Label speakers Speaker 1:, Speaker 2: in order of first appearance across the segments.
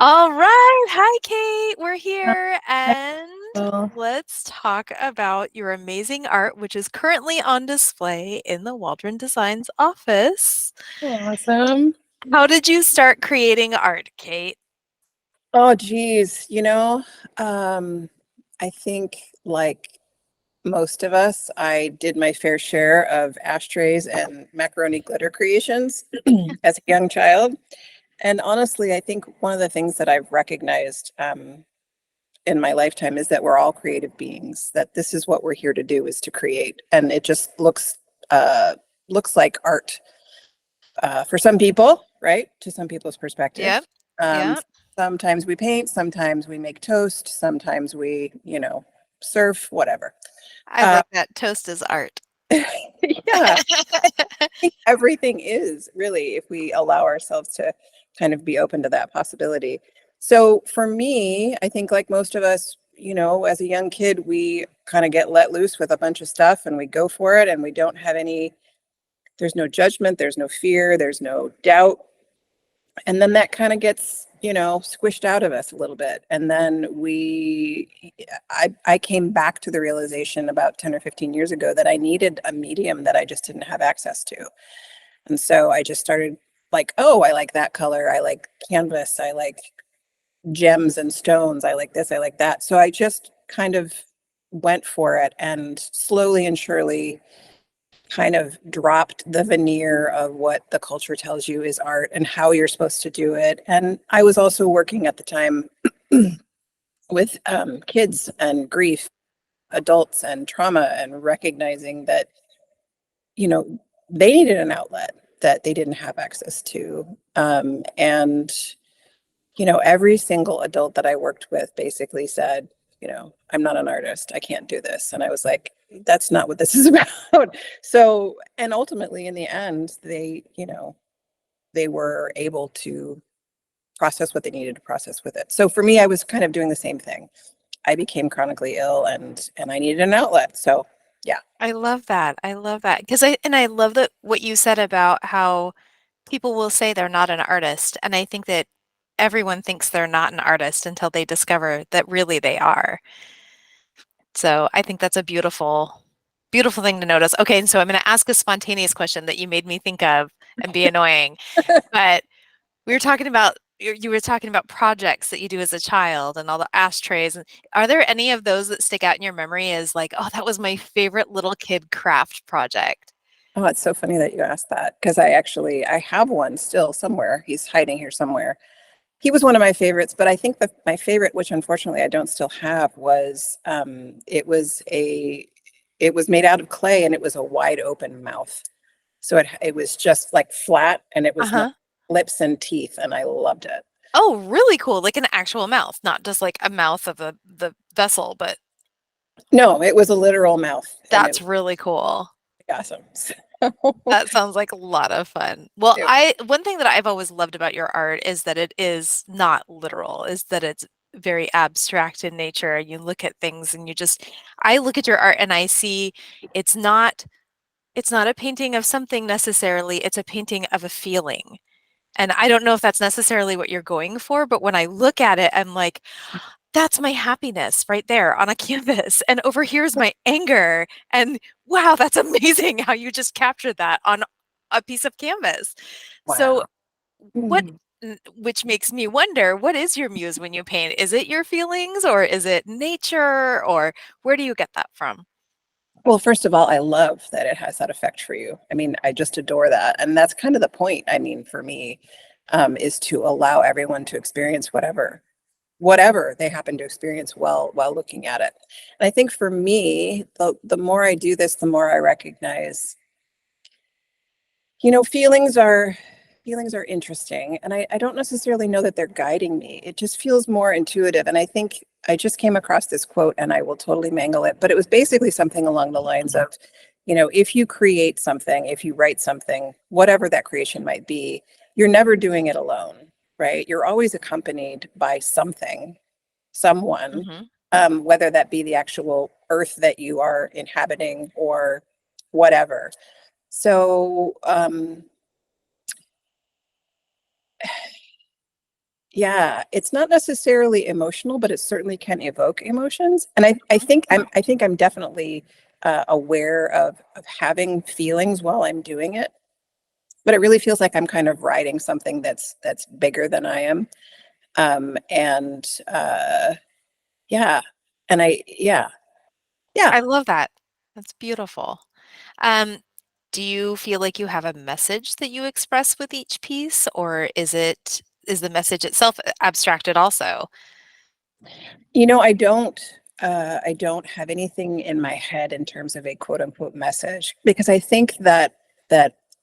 Speaker 1: All right. Hi, Kate. We're here and
Speaker 2: Oh,
Speaker 1: let's talk about your amazing art, which is currently on display in the Waldron Designs office.
Speaker 2: awesome.
Speaker 1: How did you start creating art, Kate?
Speaker 2: Oh, geez. Um, I think like most of us, I did my fair share of ashtrays and macaroni glitter creations as a young child. And honestly, I think one of the things that I've recognized in my lifetime is that we're all creative beings, that this is what we're here to do is to create. And it just uh, looks like art for some people, right? To some people's perspective.
Speaker 1: Yep.
Speaker 2: Um,
Speaker 1: Yep.
Speaker 2: Sometimes we paint, sometimes we make toast, sometimes we surf, whatever.
Speaker 1: I
Speaker 2: Uh,
Speaker 1: like that. Toast is art.
Speaker 2: yeah, I think everything is really if we allow ourselves to kind of be open to that possibility. So for me, I think like most of us, as a young kid, we kind of get let loose with a bunch of stuff and we go for it and we don't have there's no judgment, there's no fear, there's no doubt. And then that kind of gets squished out of us a little bit, and then I came back to the realization about 10 or 15 years ago that I needed a medium that I just didn't have access to. And so I just started like, oh, I like that color, I like canvas, I like gems and stones, I like this, I like that. So I just kind of went for it, and slowly and surely kind of dropped the veneer of what the culture tells you is art and how you're supposed to do it. And I was also working at the time with kids and grief, adults and trauma, and recognizing that, you know, they needed an outlet that they didn't have access to. And every single adult that I worked with basically said, I'm not an artist. I can't do this. And I was like, that's not what this is about. So, and ultimately in the end, they were able to process what they needed to process with it. So for me, I was kind of doing the same thing. I became chronically ill and I needed an outlet. So yeah.
Speaker 1: I love that. I love that. I love that what you said about how people will say they're not an artist. And I think that everyone thinks they're not an artist until they discover that really they are. So I think that's a beautiful, beautiful thing to notice. Okay, and so I'm going to ask a spontaneous question that you made me think of and be annoying. But we were talking about you were talking about projects that you do as a child and all the ashtrays. And are there any of those that stick out in your memory as like, oh, that was my favorite little kid craft project?
Speaker 2: Oh, it's so funny that you asked that because I have one still somewhere. He's hiding here somewhere. He was one of my favorites, but I think my favorite, which unfortunately I don't still have, was it was made out of clay and it was a wide open mouth. So it was just like flat and it was
Speaker 1: Uh-huh.
Speaker 2: lips and teeth, and I loved it.
Speaker 1: Oh, really cool. Like an actual mouth, not just like a mouth of the vessel, but
Speaker 2: No, it was a literal mouth, and it
Speaker 1: that's
Speaker 2: was
Speaker 1: really cool.
Speaker 2: awesome. So,
Speaker 1: That sounds like a lot of fun. Well,
Speaker 2: it-
Speaker 1: I one thing that I've always loved about your art is that it is not literal, is that it's very abstract in nature. You look at things and I look at your art and I see it's not it's not a painting of something necessarily, it's a painting of a feeling. And I don't know if that's necessarily what you're going for, but when I look at it, I'm like, that's my happiness right there on a canvas. And over here's my anger. And wow, that's amazing how you just captured that on a piece of canvas. So,
Speaker 2: wow.
Speaker 1: what,
Speaker 2: Mm.
Speaker 1: which makes me wonder, what is your muse when you paint? Is it your feelings or is it nature or where do you get that from?
Speaker 2: Well, first of all, I love that it has that effect for you. I mean, I just adore that. And that's kind of the point. I mean, for me, is to allow everyone to experience whatever they happen to experience while looking at it. And I think for me, the more I do this, the more I recognize, feelings are interesting. And I don't necessarily know that they're guiding me. It just feels more intuitive. And I think I just came across this quote and I will totally mangle it, but it was basically something along the lines of, if you create something, if you write something, whatever that creation might be, you're never doing it alone, right? You're always accompanied by something, someone,
Speaker 1: Hmm.
Speaker 2: whether that be the actual earth that you are inhabiting or whatever. So Yeah, it's not necessarily emotional, but it certainly can evoke emotions. And I think I'm definitely aware of having feelings while I'm doing it. But it really feels like I'm kind of riding something that's bigger than I am. And yeah, and yeah.
Speaker 1: I love that. That's beautiful. Um, do you feel like you have a message that you express with each piece, or is the message itself abstracted also?
Speaker 2: I don't have anything in my head in terms of a quote unquote message because I think that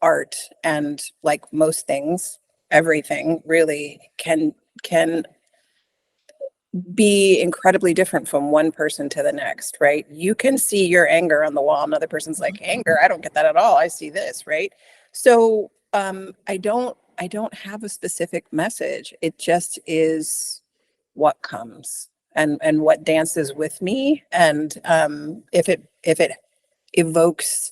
Speaker 2: art and like most things, everything really can be incredibly different from one person to the next, right? You can see your anger on the wall, another person's like, anger, I don't get that at all. I see this, right? So I don't have a specific message. It just is what comes and what dances with me. And if it evokes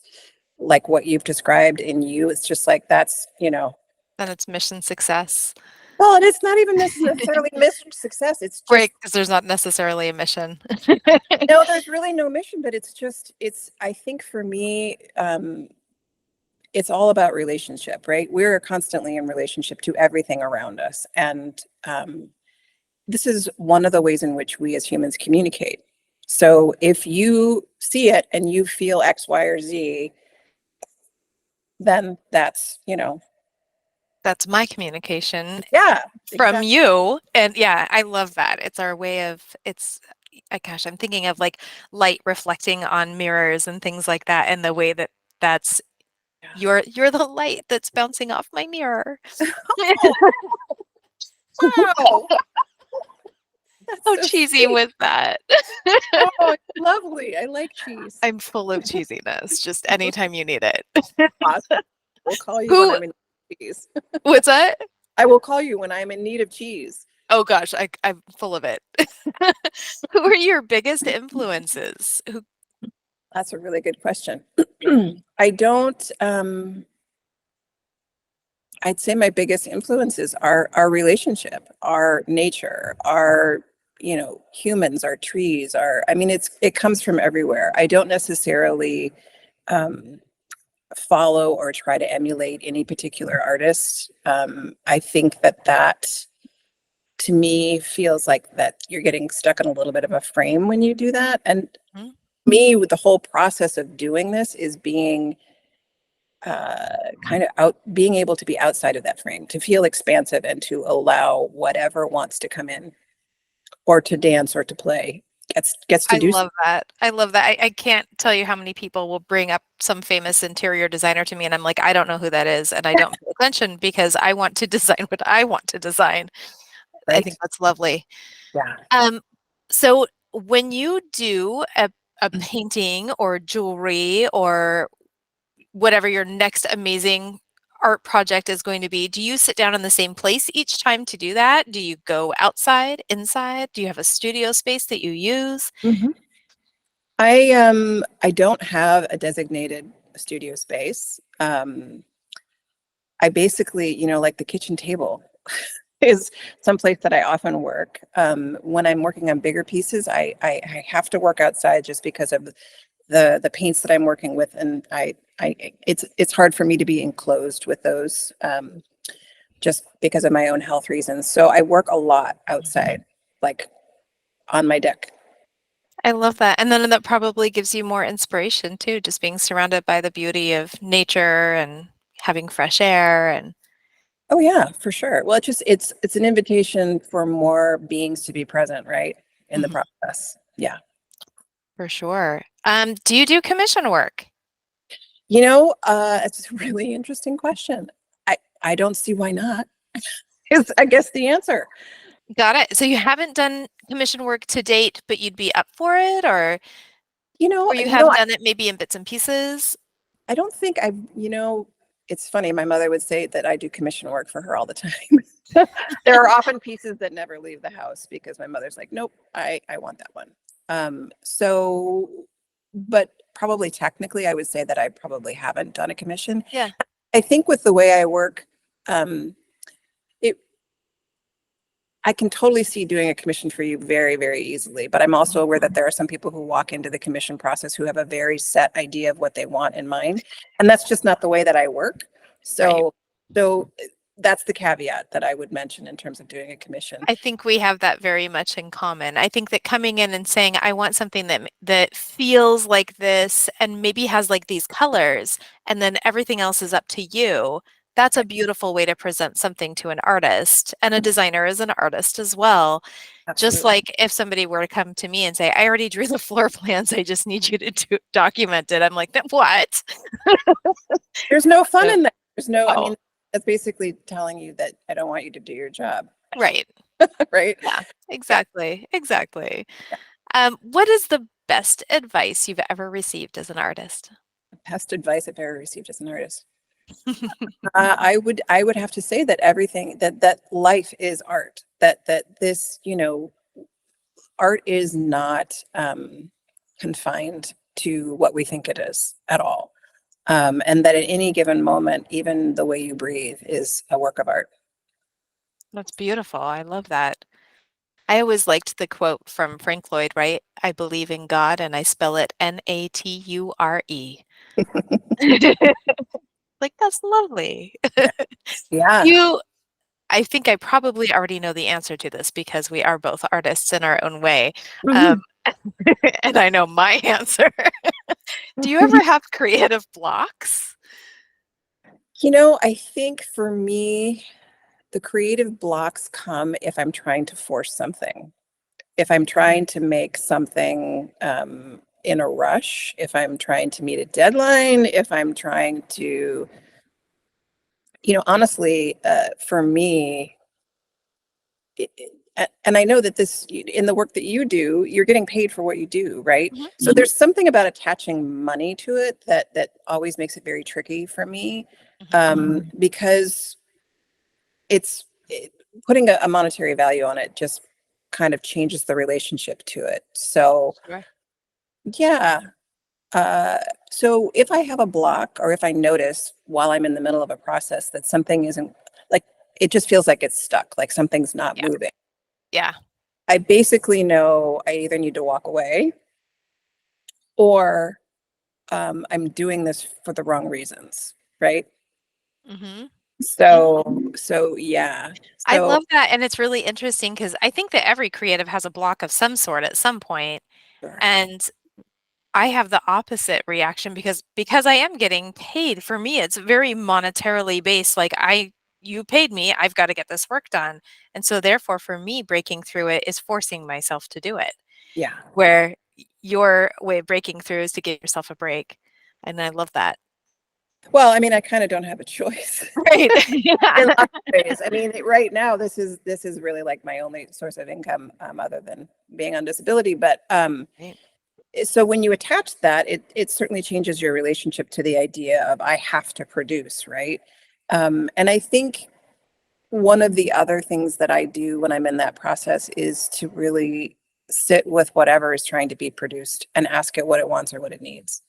Speaker 2: like what you've described in you, it's just like that's, you know,
Speaker 1: Then it's mission success.
Speaker 2: well, and it's not even necessarily missed success. It's
Speaker 1: Right,
Speaker 2: just
Speaker 1: because there's not necessarily a mission.
Speaker 2: no, there's really no mission, but it's just it's I think for me, it's all about relationship, right? We're constantly in relationship to everything around us. And this is one of the ways in which we as humans communicate. So if you see it and you feel X, Y, or Z, then that's, you know,
Speaker 1: That's my communication
Speaker 2: yeah,
Speaker 1: from
Speaker 2: exactly.
Speaker 1: you. And yeah, I love that. It's our way of gosh, I'm thinking of like light reflecting on mirrors and things like that, and the way that that's you're the light that's bouncing off my mirror.
Speaker 2: Oh, wow. That's
Speaker 1: How
Speaker 2: so
Speaker 1: cheesy
Speaker 2: sweet.
Speaker 1: was that?
Speaker 2: Oh, it's lovely. I like cheese.
Speaker 1: I'm full of cheesiness, just anytime you need it.
Speaker 2: Awesome. We'll call you when
Speaker 1: Who
Speaker 2: I'm in cheese.
Speaker 1: what's that?
Speaker 2: I will call you when I'm in need of cheese.
Speaker 1: Oh gosh, I'm full of it. Who are your biggest influences? Who
Speaker 2: That's a really good question. I don't, I'd say my biggest influences are our relationship, our nature, our, you know, humans, our trees, our, I mean, it comes from everywhere. I don't necessarily um, follow or try to emulate any particular artist. I think that to me feels like that you're getting stuck in a little bit of a frame when you do that. And
Speaker 1: Mhm.
Speaker 2: me, with the whole process of doing this is being kind of out being able to be outside of that frame, to feel expansive and to allow whatever wants to come in or to dance or to play gets to
Speaker 1: I
Speaker 2: do
Speaker 1: love
Speaker 2: so.
Speaker 1: that. I love that. I can't tell you how many people will bring up some famous interior designer to me, and I'm like, I don't know who that is, and I don't pay attention because I want to design what I want to design. I think
Speaker 2: Right?
Speaker 1: that's lovely.
Speaker 2: Yeah.
Speaker 1: Um, so when you do a painting or jewelry or whatever your next amazing art project is going to be, do you sit down in the same place each time to do that? Do you go outside, inside? Do you have a studio space that you use?
Speaker 2: Mhm. I don't have a designated studio space. I basically, you know, like the kitchen table is someplace that I often work. When I'm working on bigger pieces, I have to work outside just because of the paints that I'm working with, and I it's hard for me to be enclosed with those just because of my own health reasons. So I work a lot outside, like on my deck.
Speaker 1: I love that. And then that probably gives you more inspiration too, just being surrounded by the beauty of nature and having fresh air and
Speaker 2: Oh yeah, for sure. Well, it's an invitation for more beings to be present, right? In the
Speaker 1: Mhm,
Speaker 2: process. Yeah.
Speaker 1: for sure. Do you do commission work?
Speaker 2: You know, it's a really interesting question. I don't see why not. Is I guess the answer.
Speaker 1: Got it. So you haven't done commission work to date, but you'd be up for it, or you
Speaker 2: You know,
Speaker 1: have done it maybe in bits and pieces?
Speaker 2: I don't think I've, you know, it's funny. My mother would say that I do commission work for her all the time. There are often pieces that never leave the house because my mother's like, nope, I want that one. So, but probably technically, I would say that I probably haven't done a commission.
Speaker 1: Yeah.
Speaker 2: I think with the way I work, um, it I can totally see doing a commission for you very, very easily, but I'm also aware that there are some people who walk into the commission process who have a very set idea of what they want in mind. And that's just not the way that I work.
Speaker 1: Right.
Speaker 2: So that's the caveat that I would mention in terms of doing a commission.
Speaker 1: I think we have that very much in common. I think that coming in and saying, I want something that feels like this and maybe has like these colors, and then everything else is up to you. That's a beautiful way to present something to an artist. And a designer is an artist as well. Just
Speaker 2: Absolutely.
Speaker 1: like if somebody were to come to me and say, I already drew the floor plans, I just need you to document it. I'm like, then what?
Speaker 2: There's no fun
Speaker 1: So,
Speaker 2: in that. There's no, I
Speaker 1: oh,
Speaker 2: mean, that's basically telling you that I don't want you to do your job,
Speaker 1: right.
Speaker 2: right?
Speaker 1: Yeah,
Speaker 2: Yeah.
Speaker 1: exactly. Exactly. What is the best advice you've ever received as an artist?
Speaker 2: Best advice I've ever received as an artist. I would have to say that everything that life is art. That this, art is not confined to what we think it is at all. And that at any given moment, even the way you breathe is a work of art.
Speaker 1: That's beautiful. I love that. I always liked the quote from Frank Lloyd Wright, I believe in God and I spell it Nature. Like, that's lovely.
Speaker 2: Yeah. Yeah.
Speaker 1: You, I think I probably already know the answer to this because we are both artists in our own way. Um,
Speaker 2: Mhm.
Speaker 1: and I know my answer. Do you ever have creative blocks?
Speaker 2: I think for me, the creative blocks come if I'm trying to force something. If I'm trying to make something in a rush, if I'm trying to meet a deadline, if I'm trying to, honestly, for me, and I know that this, in the work that you do, you're getting paid for what you do, right?
Speaker 1: Mhm.
Speaker 2: So there's something about attaching money to it that always makes it very tricky for me,
Speaker 1: Mhm.
Speaker 2: because it's putting a monetary value on it just kind of changes the relationship to it. So
Speaker 1: Sure.
Speaker 2: yeah. Uh, so if I have a block or if I notice while I'm in the middle of a process that something isn't like, it just feels like it's stuck, like something's not
Speaker 1: Yeah.
Speaker 2: moving.
Speaker 1: Yeah.
Speaker 2: I basically know I either need to walk away or I'm doing this for the wrong reasons, right?
Speaker 1: Mhm.
Speaker 2: So yeah.
Speaker 1: I
Speaker 2: So
Speaker 1: love that, and it's really interesting because I think that every creative has a block of some sort at some point,
Speaker 2: sure.
Speaker 1: and I have the opposite reaction because I am getting paid. For me, it's very monetarily based, like, you paid me, I've gotta get this work done, and so therefore, for me, breaking through it is forcing myself to do it,
Speaker 2: Yeah.
Speaker 1: where your way of breaking through is to give yourself a break, and I love that.
Speaker 2: Well, I mean, I kind of don't have a choice
Speaker 1: Right.
Speaker 2: in
Speaker 1: Yeah.
Speaker 2: lots of ways. I mean, right now, this is really like my only source of income, other than being on disability. But
Speaker 1: Right.
Speaker 2: so when you attach that, it certainly changes your relationship to the idea of I have to produce, right? And I think one of the other things that I do when I'm in that process is to really sit with whatever is trying to be produced and ask it what it wants or what it needs,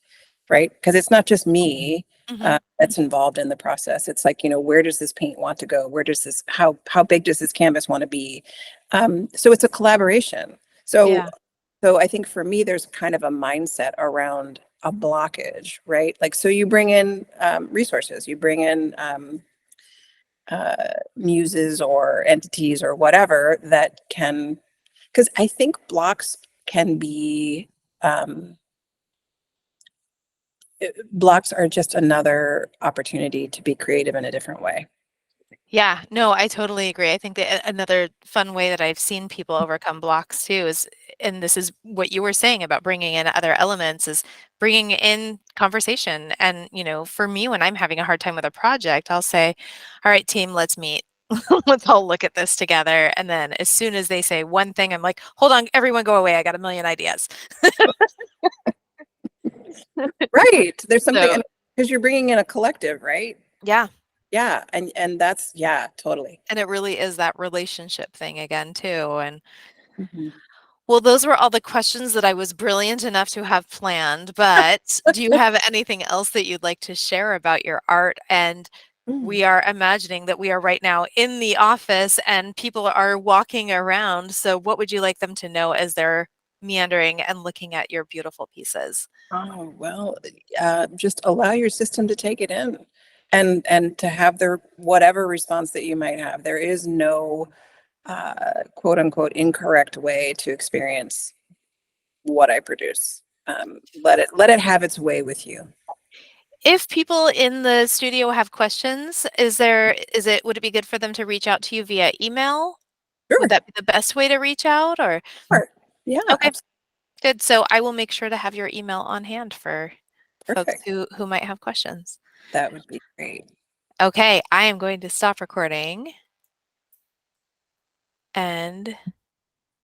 Speaker 2: right? Because it's not just me
Speaker 1: Mhm.
Speaker 2: that's involved in the process. It's like, where does this paint want to go? Where does this, how big does this canvas want to be? So it's a collaboration. So
Speaker 1: Yeah.
Speaker 2: so I think for me, there's kind of a mindset around a blockage, right? Like, so you bring in resources, you bring in muses or entities or whatever that can, because I think blocks can be, um, blocks are just another opportunity to be creative in a different way.
Speaker 1: Yeah, no, I totally agree. I think that another fun way that I've seen people overcome blocks too is, and this is what you were saying about bringing in other elements, is bringing in conversation. And, for me, when I'm having a hard time with a project, I'll say, all right, team, let's meet. Let's all look at this together. And then as soon as they say one thing, I'm like, hold on, everyone go away. I got a million ideas.
Speaker 2: Right. There's something,
Speaker 1: So,
Speaker 2: because you're bringing in a collective, right?
Speaker 1: yeah.
Speaker 2: Yeah. And that's, yeah, totally.
Speaker 1: And it really is that relationship thing again, too. And
Speaker 2: Mhm.
Speaker 1: well, those were all the questions that I was brilliant enough to have planned, but do you have anything else that you'd like to share about your art and
Speaker 2: Mm.
Speaker 1: we are imagining that we are right now in the office and people are walking around. So what would you like them to know as they're meandering and looking at your beautiful pieces?
Speaker 2: Oh, well, just allow your system to take it in and to have their whatever response that you might have. There is no quote unquote incorrect way to experience what I produce. Let it have its way with you.
Speaker 1: If people in the studio have questions, would it be good for them to reach out to you via email? Would
Speaker 2: Sure,
Speaker 1: that be the best way to reach out or?
Speaker 2: sure. Yeah,
Speaker 1: Okay,
Speaker 2: absolutely.
Speaker 1: good. So I will make sure to have your email on hand for folks
Speaker 2: Perfect.
Speaker 1: who might have questions.
Speaker 2: That would be great.
Speaker 1: Okay, I am going to stop recording and